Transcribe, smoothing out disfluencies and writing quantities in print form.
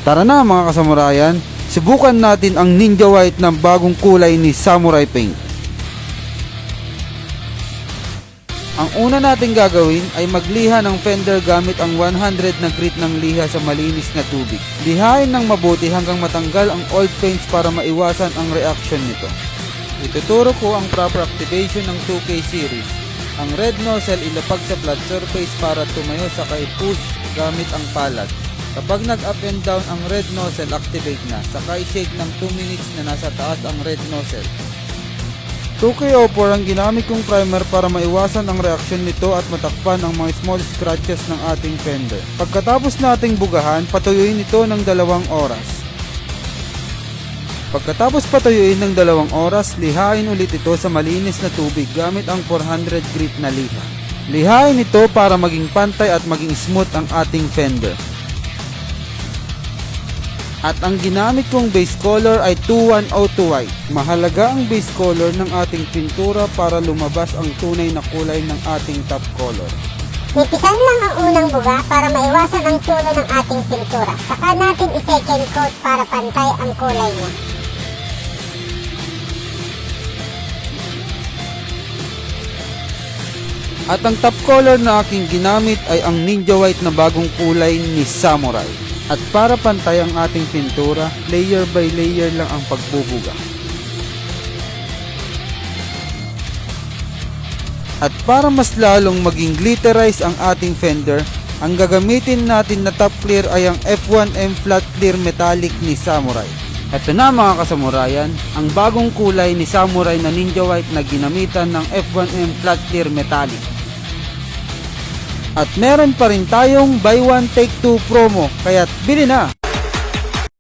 Tara na mga kasamurayan, subukan natin ang Ninja White na bagong kulay ni Samurai Paint. Ang una nating gagawin ay magliha ng fender gamit ang 100 na grit ng liha sa malinis na tubig. Lihain ng mabuti hanggang matanggal ang old paints para maiwasan ang reaction nito. Ituturo ko ang proper activation ng 2K series. Ang red nozzle ilapag sa flat surface para tumayo sa push gamit ang palad. Kapag nag-up and down ang red nozzle, activate na. Saka i-shake ng 2 minutes na nasa taas ang red nozzle. 2K04 ang ginamit kong primer para maiwasan ang reaksyon nito at matakpan ang mga small scratches ng ating fender. Pagkatapos nating bugahan, patuyuin ito ng 2 oras. Pagkatapos patuyuin ng 2 oras, lihain ulit ito sa malinis na tubig gamit ang 400 grit na liha. Lihain ito para maging pantay at maging smooth ang ating fender. At ang ginamit kong base color ay 2102 white. Mahalaga ang base color ng ating pintura para lumabas ang tunay na kulay ng ating top color. Nipisan lang ang unang buga para maiwasan ang tulo ng ating pintura. Saka natin i-second coat para pantay ang kulay niya. At ang top color na aking ginamit ay ang Ninja White na bagong kulay ni Samurai. At para pantay ang ating pintura, layer by layer lang ang pagbubuga. At para mas lalong maging glitterize ang ating fender, ang gagamitin natin na top clear ay ang F1M Flat Clear Metallic ni Samurai. Ito na mga kasamurayan, ang bagong kulay ni Samurai na Ninja White na ginamitan ng F1M Flat Clear Metallic. At meron pa rin tayong buy one take two promo, kaya't bili na!